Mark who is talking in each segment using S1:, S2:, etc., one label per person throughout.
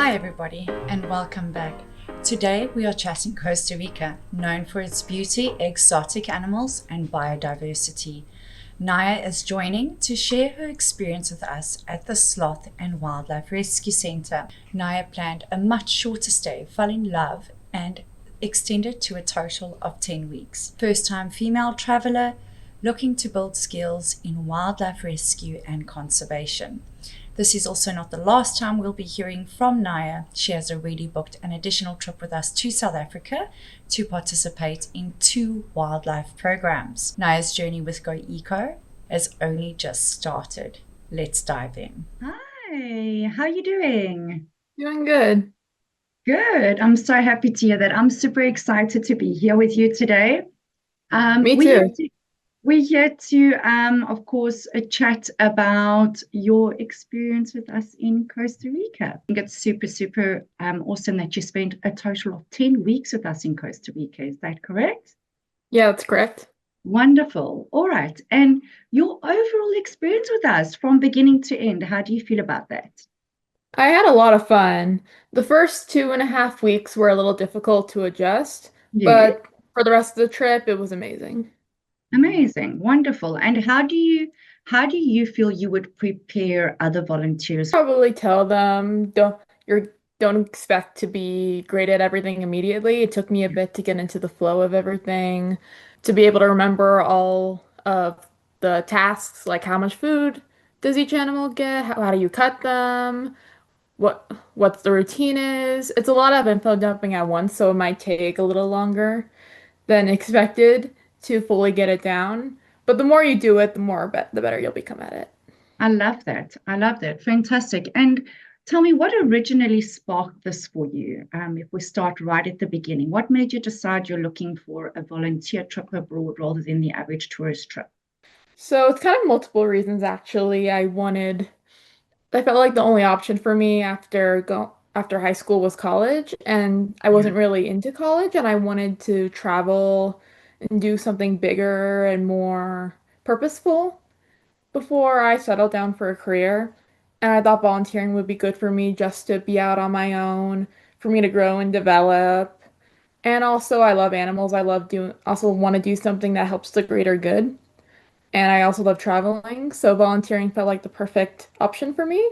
S1: Hi, everybody, and welcome back. Today we are chatting Costa Rica, known for its beauty, exotic animals, and biodiversity. Naia is joining to share her experience with us at the Sloth and Wildlife Rescue Center. Naia planned a much shorter stay, fell in love, and extended to a total of 10 weeks. First time female traveler looking to build skills in wildlife rescue and conservation. This is also not the last time we'll be hearing from Naia. She has already booked an additional trip with us to South Africa to participate in 2 wildlife programs. Naia's journey with GoEco has only just started. Let's dive in. Hi, how are you doing?
S2: Doing good.
S1: Good. I'm so happy to hear that. I'm super excited to be here with you today. Um,
S2: Me
S1: we're here
S2: too.
S1: to We're here to, of course, chat about your experience with us in Costa Rica. I think it's super awesome that you spent a total of 10 weeks with us in Costa Rica. Is that correct?
S2: Yeah, that's correct.
S1: Wonderful. All right. And your overall experience with us from beginning to end, how do you feel about that?
S2: I had a lot of fun. The first 2.5 weeks were a little difficult to adjust,
S1: Yeah.
S2: but for the rest of the trip, it was amazing.
S1: Amazing. Wonderful. And how do you feel you would prepare other volunteers?
S2: Probably tell them don't expect to be great at everything immediately. It took me a bit to get into the flow of everything, to be able to remember all of the tasks, like how much food does each animal get? How do you cut them? What the routine is. It's a lot of info dumping at once, so it might take a little longer than expected to fully get it down. But the more you do it, the better you'll become at it.
S1: I love that. I love that. Fantastic. And tell me, what originally sparked this for you? If we start right at the beginning, what made you decide you're looking for a volunteer trip abroad rather than the average tourist trip?
S2: So it's kind of multiple reasons actually. I felt like the only option for me after high school was college, and I
S1: Yeah.
S2: wasn't really into college, and I wanted to travel and do something bigger and more purposeful before I settled down for a career. And I thought volunteering would be good for me just to be out on my own, for me to grow and develop. And also, I love animals. Also want to do something that helps the greater good. And I also love traveling, so volunteering felt like the perfect option for me.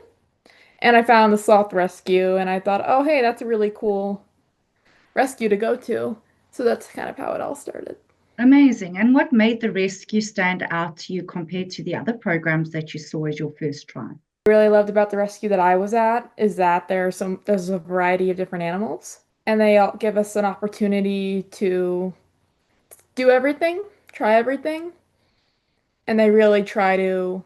S2: And I found the sloth rescue, and I thought, oh, hey, that's a really cool rescue to go to. So that's kind of how it all started.
S1: Amazing. And what made the rescue stand out to you compared to the other programs that you saw as your first try?
S2: Really loved about the rescue that I was at is that there's a variety of different animals, and they all give us an opportunity to do everything, try everything, and they really try to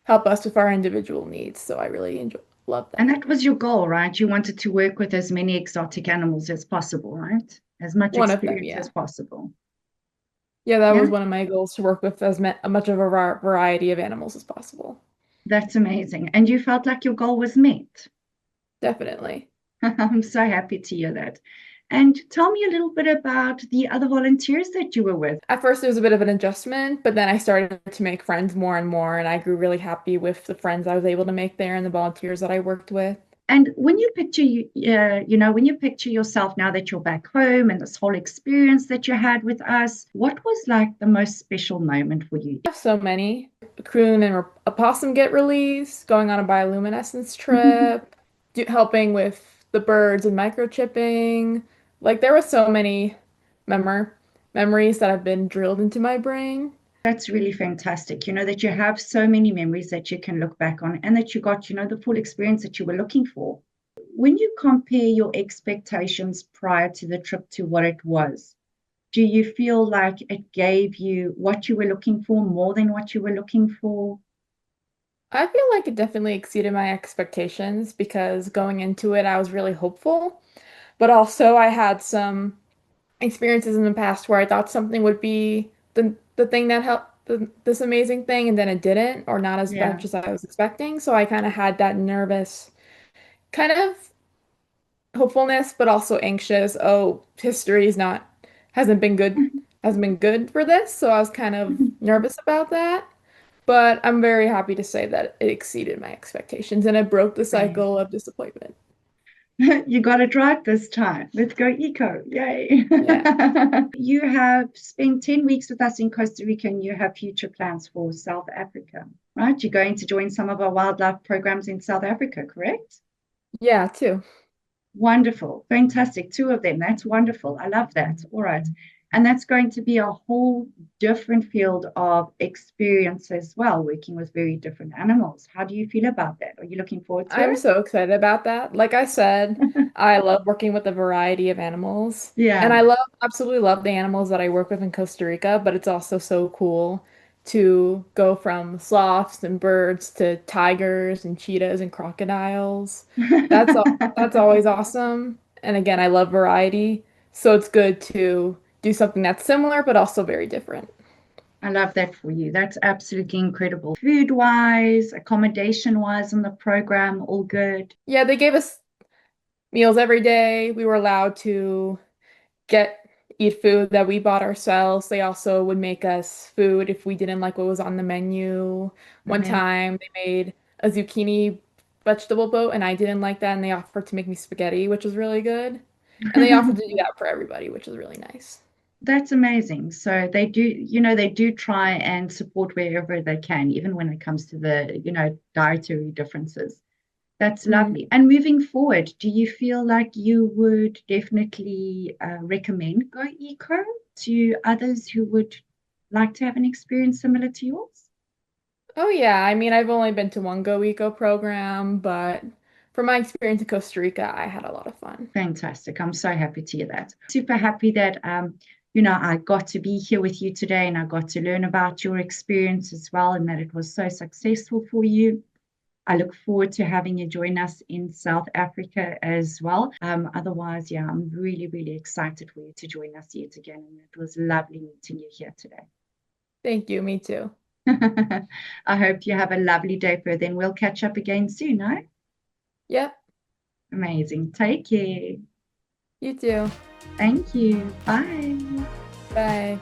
S2: help us with our individual needs. So I really enjoy love
S1: And
S2: that.
S1: that was your goal, right? You wanted to work with as many exotic animals as possible, right? As much
S2: One of them,
S1: experience as
S2: yeah.
S1: possible.
S2: Yeah, that
S1: Yeah.
S2: was one of my goals to work with as much of a variety of animals as possible.
S1: That's amazing. And you felt like your goal was met.
S2: Definitely.
S1: I'm so happy to hear that. And tell me a little bit about the other volunteers that you were with.
S2: At first, it was a bit of an adjustment, but then I started to make friends more and more, and I grew really happy with the friends I was able to make there and the volunteers that I worked with.
S1: And when you picture when you picture yourself now that you're back home and this whole experience that you had with us, what was like the most special moment for you?
S2: I have so many. A coon and a possum get released, going on a bioluminescence trip, helping with the birds and microchipping. Like there were so many memor memories that have been drilled into my brain.
S1: That's really fantastic. That you have so many memories that you can look back on and that you got, the full experience that you were looking for. When you compare your expectations prior to the trip to what it was, do you feel like it gave you what you were looking for more than what you were looking for?
S2: I feel like it definitely exceeded my expectations because going into it, I was really hopeful. But also, I had some experiences in the past where I thought something would be the thing that helped this amazing thing, and then it didn't, or not as
S1: Yeah.
S2: much as I was expecting. So I kind of had that nervous kind of hopefulness, but also anxious. Oh, history is not hasn't been good, hasn't been good for this. So I was kind of nervous about that. But I'm very happy to say that it exceeded my expectations and it broke the cycle
S1: Amazing.
S2: of disappointment.
S1: You got it right this time. Let's go eco. Yay.
S2: Yeah.
S1: You have spent 10 weeks with us in Costa Rica and you have future plans for South Africa, right? You're going to join some of our wildlife programs in South Africa, correct?
S2: Yeah, too.
S1: Wonderful. Fantastic. Two of them. That's wonderful. I love that. All right. And that's going to be a whole different field of experience as well, working with very different animals. How do you feel about that? Are you looking forward to
S2: I'm
S1: it?
S2: so excited about that. Like I said, I love working with a variety of animals. And
S1: Yeah.
S2: I absolutely love the animals that I work with in Costa Rica, but it's also so cool to go from sloths and birds to tigers and cheetahs and crocodiles. That's always awesome. And again, I love variety, so it's good to do something that's similar but also very different.
S1: I love that for you. That's absolutely incredible. Food wise, accommodation wise in the program, all good.
S2: Yeah, they gave us meals every day. We were allowed to get eat food that we bought ourselves. They also would make us food if we didn't like what was on the menu. One
S1: Amazing.
S2: time they made a zucchini vegetable boat and I didn't like that and they offered to make me spaghetti, which was really good. And they offered to do that for everybody, which was really nice.
S1: That's amazing. So they do, they do try and support wherever they can, even when it comes to the, dietary differences. That's
S2: Mhm.
S1: lovely. And moving forward, do you feel like you would definitely recommend Go Eco to others who would like to have an experience similar to yours?
S2: Oh yeah, I mean I've only been to one GoEco program, but from my experience in Costa Rica, I had a lot of fun.
S1: Fantastic. I'm so happy to hear that. Super happy that I got to be here with you today and I got to learn about your experience as well and that it was so successful for you. I look forward to having you join us in South Africa as well. Otherwise, yeah, I'm really, really excited for you to join us yet again. And it was lovely meeting you here today.
S2: Thank you, me too.
S1: I hope you have a lovely day further and we'll catch up again soon, eh?
S2: Yep,
S1: Amazing. Take care.
S2: you too.
S1: Thank you. Bye.
S2: Bye.